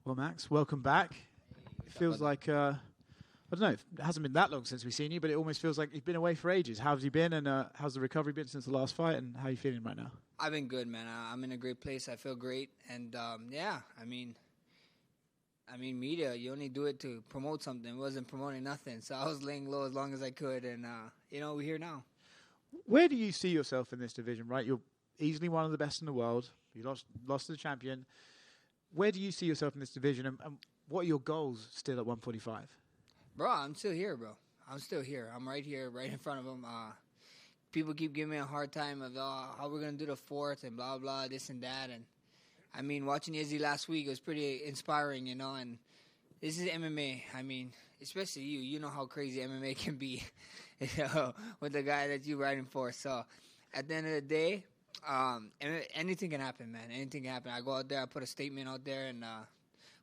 Well, Max, welcome back. It feels like, I don't know, it hasn't been that long since we've seen you, but it almost feels like you've been away for ages. How have you been, and how's the recovery been since the last fight, and how are you feeling right now? I've been good, man. I'm in a great place. I feel great. And, I mean, media, you only do it to promote something. It wasn't promoting nothing. So I was laying low as long as I could, and, we're here now. Where do you see yourself in this division, right? You're easily one of the best in the world. You lost to the champion. Where do you see yourself in this division, and what are your goals still at 145? Bro, I'm still here, bro. I'm still here. I'm right here, right in front of them. People keep giving me a hard time of how we're going to do the fourth and blah, blah, this and that. And, I mean, watching Izzy last week was pretty inspiring, and this is MMA. I mean, especially you. You know how crazy MMA can be with the guy that you're riding for. So, at the end of the day, anything can happen, man. Anything can happen. I go out there, I put a statement out there, and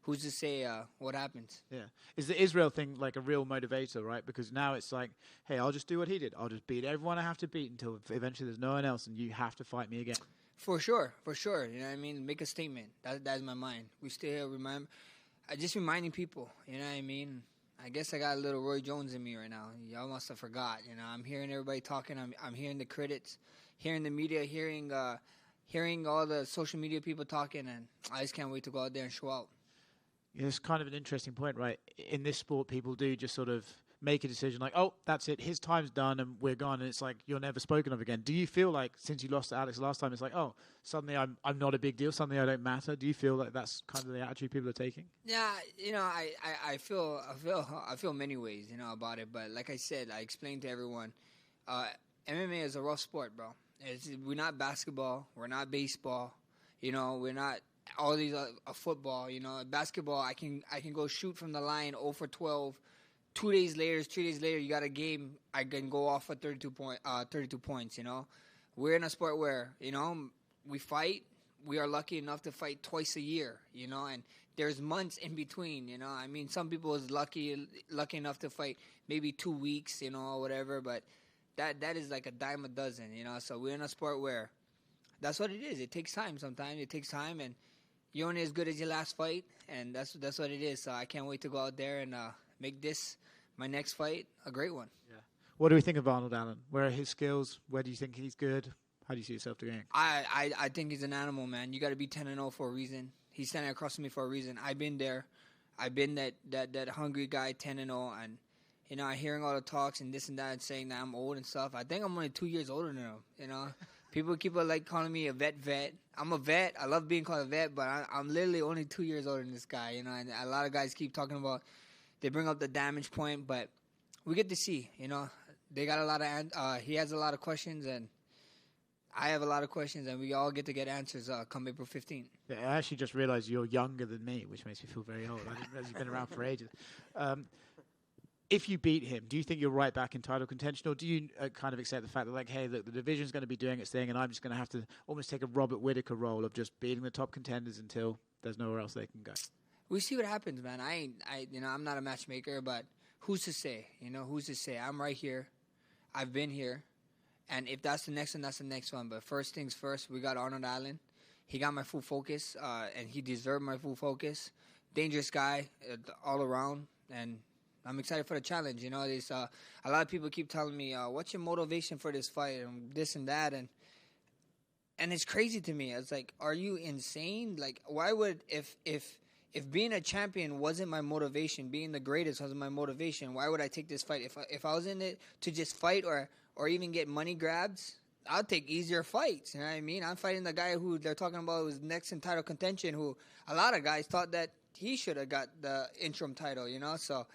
who's to say what happens? Yeah. Is the Israel thing like a real motivator, right? Because now it's like, hey, I'll just do what he did. I'll just beat everyone I have to beat until eventually there's no one else, and you have to fight me again. For sure. You know what I mean? Make a statement. That's my mind. We still remember. Just reminding people. You know what I mean? I guess I got a little Roy Jones in me right now. Y'all must have forgot. I'm hearing everybody talking. I'm hearing the critics, hearing the media, hearing all the social media people talking, and I just can't wait to go out there and show out. Yeah, it's kind of an interesting point, right? In this sport, people do just sort of make a decision like, oh, that's it, his time's done and we're gone, and it's like you're never spoken of again. Do you feel like since you lost to Alex last time, it's like, oh, suddenly I'm not a big deal, suddenly I don't matter? Do you feel like that's kind of the attitude people are taking? Yeah, I feel many ways, about it. But like I said, I explained to everyone, MMA is a rough sport, bro. We're not basketball, we're not baseball, we're not all these football. Basketball, I can go shoot from the line 0 for 12. 3 days later, you got a game. I can go off for 32 points. We're in a sport where we fight. We are lucky enough to fight twice a year. And there's months in between. I mean, some people is lucky enough to fight maybe 2 weeks. Or whatever. But that is like a dime a dozen. So we're in a sport where that's what it is. It takes time. Sometimes it takes time, and you're only as good as your last fight, and that's what it is. So I can't wait to go out there and make this my next fight a great one. Yeah. What do we think of Arnold Allen? Where are his skills? Where do you think he's good? How do you see yourself doing? I think he's an animal, man. You got to be 10-0 for a reason. He's standing across from me for a reason. I've been there. I've been that hungry guy, 10-0, and I'm hearing all the talks and this and that, and saying that I'm old and stuff. I think I'm only 2 years older than him. People keep calling me a vet. I'm a vet. I love being called a vet, but I'm literally only 2 years older than this guy. And a lot of guys keep talking about. They bring up the damage point, but we get to see. They got a lot of. He has a lot of questions, and I have a lot of questions, and we all get to get answers come April 15th. Yeah, I actually just realized you're younger than me, which makes me feel very old. I didn't realize you've been around for ages. If you beat him, do you think you're right back in title contention, or do you kind of accept the fact that, like, hey, look, the division's going to be doing its thing, and I'm just going to have to almost take a Robert Whittaker role of just beating the top contenders until there's nowhere else they can go? We see what happens, man. I'm not a matchmaker, but who's to say? Who's to say? I'm right here. I've been here, and if that's the next one, that's the next one. But first things first, we got Arnold Allen. He got my full focus, and he deserved my full focus. Dangerous guy all around, and I'm excited for the challenge. There's a lot of people keep telling me, "What's your motivation for this fight?" and this and that, and it's crazy to me. It's like, are you insane? Like, why would if being a champion wasn't my motivation, being the greatest wasn't my motivation, why would I take this fight? If I was in it to just fight or even get money grabs, I'll take easier fights. You know what I mean? I'm fighting the guy who they're talking about was next in title contention, who a lot of guys thought that he should have got the interim title. So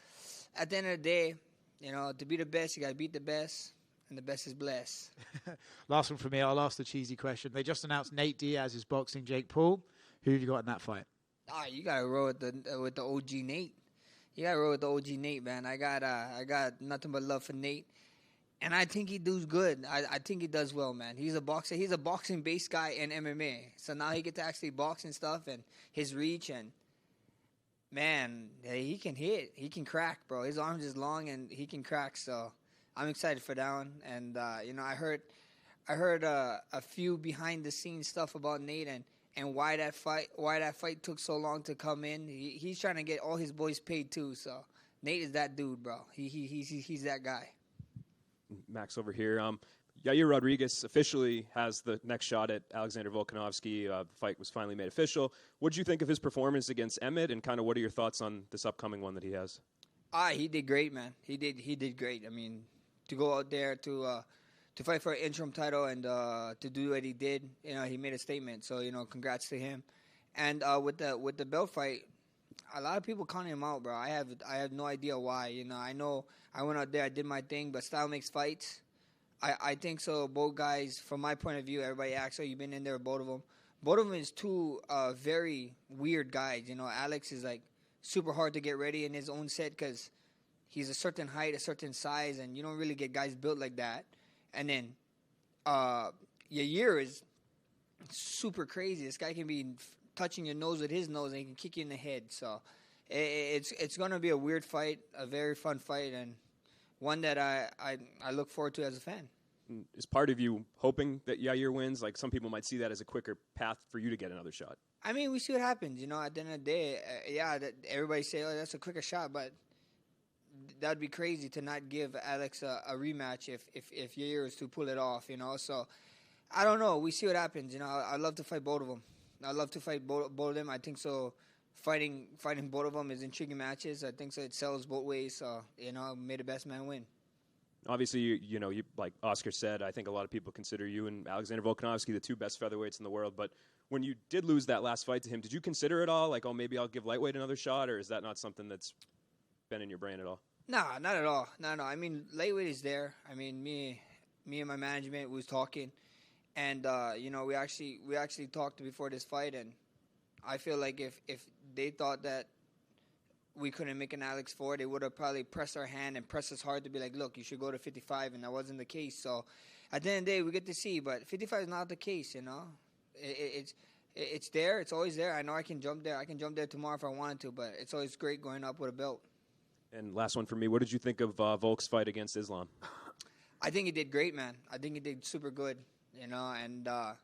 at the end of the day, to be the best, you got to beat the best, and the best is blessed. Last one for me. I'll ask the cheesy question. They just announced Nate Diaz is boxing Jake Paul. Who have you got in that fight? You gotta roll with the OG Nate. You gotta roll with the OG Nate, man. I got nothing but love for Nate, and I think he does good. I think he does well, man. He's a boxer. He's a boxing-based guy in MMA, so now he gets to actually box and stuff, and his reach, and man, he can hit. He can crack, bro. His arms is long, and he can crack. So I'm excited for that one. And I heard a few behind the scenes stuff about Nate, and and why that fight took so long to come in. He's trying to get all his boys paid too. So Nate is that dude, bro. He's that guy. Max over here. Yair Rodriguez officially has the next shot at Alexander Volkanovski. The fight was finally made official. What did you think of his performance against Emmett, and kind of what are your thoughts on this upcoming one that he has? He did great, man. He did great. I mean, to go out there to fight for an interim title and to do what he did, he made a statement. So congrats to him. And with the belt fight, a lot of people counting him out, bro. I have no idea why. I know I went out there, I did my thing, but style makes fights. I think so. Both guys, from my point of view, everybody asks, "Oh, you've been in there with both of them." Both of them is two very weird guys. Alex is like super hard to get ready in his own set because he's a certain height, a certain size, and you don't really get guys built like that. And then Yair is super crazy. This guy can be touching your nose with his nose, and he can kick you in the head. So it's going to be a weird fight, a very fun fight, and one that I look forward to as a fan. Is part of you hoping that Yair wins? Like, some people might see that as a quicker path for you to get another shot. I mean, we see what happens. At the end of the day, everybody say, "Oh, that's a quicker shot," but that'd be crazy to not give Alex a rematch if Yair is to pull it off. So I don't know. We see what happens. I'd love to fight both of them. I'd love to fight both of them. I think so. Fighting both of them is intriguing matches. I think so. It sells both ways. So may the best man win. Obviously, you like Oscar said, I think a lot of people consider you and Alexander Volkanovski the two best featherweights in the world. But when you did lose that last fight to him, did you consider it all? Like, oh, maybe I'll give lightweight another shot, or is that not something that's been in your brain at all? Nah, not at all. No. I mean, lightweight is there. I mean, me and my management was talking, and we actually talked before this fight, and I feel like if they thought that we couldn't make an Alex 4, they would have probably pressed our hand and pressed us hard to be like, look, you should go to 55, and that wasn't the case. So at the end of the day, we get to see, but 55 is not the case, It's there. It's always there. I know I can jump there. I can jump there tomorrow if I wanted to, but it's always great going up with a belt. And last one for me, what did you think of Volk's fight against Islam? I think he did great, man. I think he did super good, and I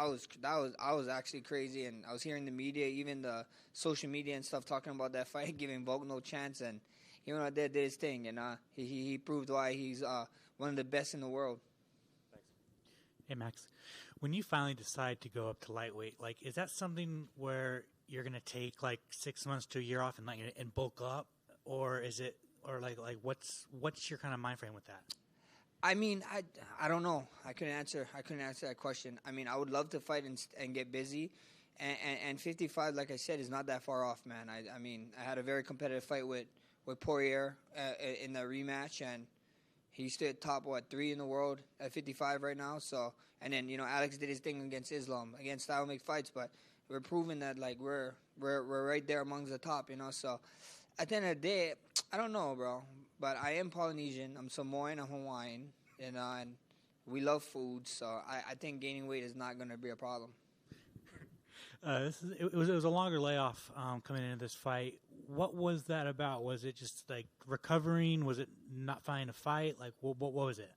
was actually crazy, and I was hearing the media, even the social media and stuff, talking about that fight, giving Volk no chance, and he went out there, did his thing, and he proved why he's one of the best in the world. Thanks. Hey Max, when you finally decide to go up to lightweight, like, is that something where you're gonna take like 6 months to a year off and bulk up, or is it, or like what's your kind of mind frame with that? I mean, I don't know. I couldn't answer that question. I mean, I would love to fight and get busy, and 55, like I said, is not that far off, man. I mean, I had a very competitive fight with Poirier in the rematch, and he stood top 3 in the world at 55 right now. So, and then Alex did his thing against Islam, against style make fights, but we're proving that like we're right there amongst the top, So, at the end of the day, I don't know, bro. But I am Polynesian. I'm Samoan. I'm Hawaiian. And we love food. So I think gaining weight is not going to be a problem. It was a longer layoff coming into this fight. What was that about? Was it just like recovering? Was it not finding a fight? Like what was it?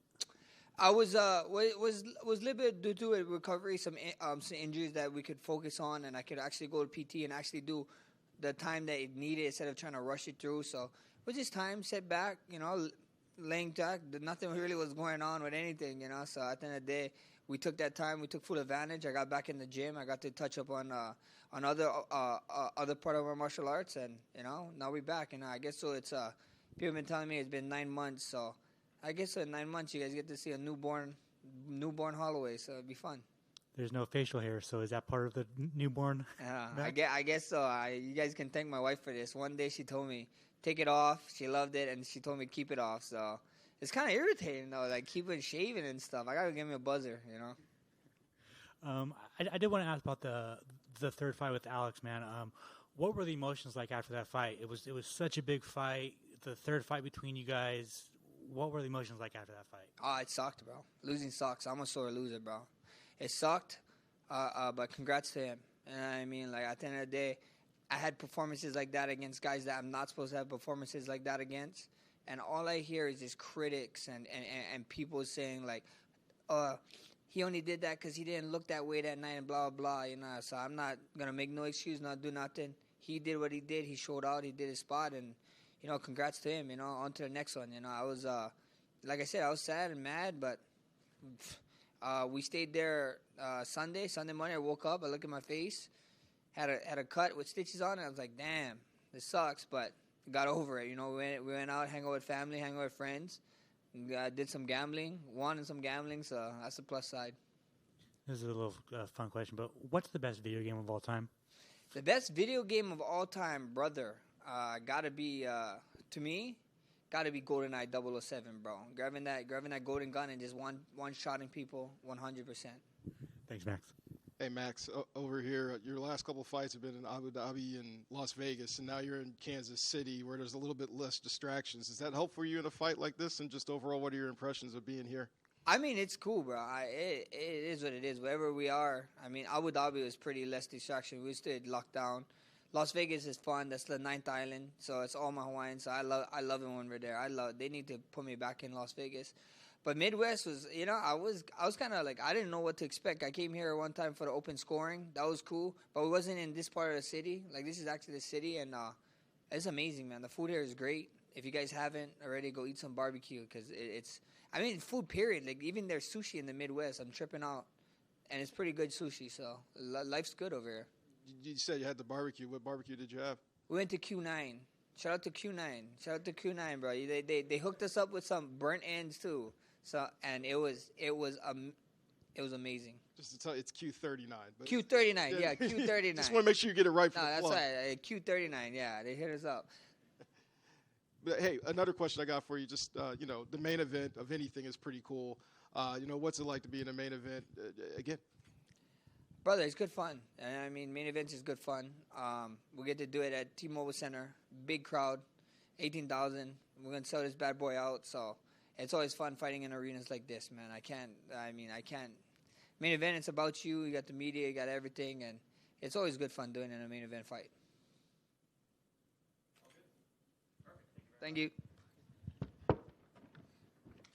I was was a little bit due to a recovery, some injuries that we could focus on, and I could actually go to PT and actually do the time that it needed instead of trying to rush it through. So it was just time, set back, laying back. Nothing really was going on with anything, So at the end of the day, we took that time. We took full advantage. I got back in the gym. I got to touch up on other part of our martial arts, and now we're back. And I guess so. It's people have been telling me it's been 9 months, so I guess in 9 months you guys get to see a newborn Holloway. So it'd be fun. There's no facial hair, so is that part of the newborn? I guess so. You guys can thank my wife for this. One day she told me, take it off. She loved it, and she told me keep it off. So it's kind of irritating, though, like keeping shaving and stuff. I got to give me a buzzer, I did want to ask about the third fight with Alex, man. What were the emotions like after that fight? It was such a big fight. The third fight between you guys. What were the emotions like after that fight? Oh, it sucked, bro. Losing sucks. I'm a sore loser, bro. It sucked, but congrats to him. And I mean, like, at the end of the day, I had performances like that against guys that I'm not supposed to have performances like that against. And all I hear is just critics and people saying, like, he only did that because he didn't look that way that night and blah, blah, you know. So I'm not going to make no excuse, not do nothing. He did what he did. He showed out. He did his spot. And, you know, congrats to him, you know, on to the next one. You know, I was, like I said, I was sad and mad, but we stayed there Sunday morning. I woke up. I looked at my face, had a cut with stitches on it. I was like, damn, this sucks, but got over it. You know, we went out, hang out with family, hang out with friends. Did some gambling, won in some gambling, so that's the plus side. This is a little fun question, but what's the best video game of all time? The best video game of all time, brother, gotta be, to me, gotta be GoldenEye 007, bro. Grabbing that golden gun and just one-shotting people 100%. Thanks, Max. Hey, Max, over here, your last couple of fights have been in Abu Dhabi and Las Vegas, and now you're in Kansas City where there's a little bit less distractions. Does that help for you in a fight like this? And just overall, what are your impressions of being here? I mean, it's cool, bro. It is what it is. Wherever we are, I mean, Abu Dhabi was pretty less distraction. We stayed locked down. Las Vegas is fun. That's the 9th island, so it's all my Hawaiians. So I love it when we're there. They need to put me back in Las Vegas. But Midwest was, you know, I was kind of like, I didn't know what to expect. I came here one time for the open scoring. That was cool. But we wasn't in this part of the city. Like, this is actually the city, and it's amazing, man. The food here is great. If you guys haven't already, go eat some barbecue because it's, I mean, food, period. Like, even there's sushi in the Midwest. I'm tripping out. And it's pretty good sushi, so life's good over here. You said you had the barbecue. What barbecue did you have? We went to Q9. Shout out to Q9, bro. They hooked us up with some burnt ends, too. So, and it was amazing. Just to tell you, it's Q39. But Q39, yeah, Q39. Just want to make sure you get it right. No, that's right. Q39, yeah, they hit us up. But hey, another question I got for you. Just you know, the main event of anything is pretty cool. You know, what's it like to be in a main event again? Brother, it's good fun. I mean, main events is good fun. We get to do it at T-Mobile Center, big crowd, 18,000. We're gonna sell this bad boy out, so. It's always fun fighting in arenas like this, man. I can't. Main event, it's about you. You got the media, you got everything, and it's always good fun doing it in a main event fight. Thank you.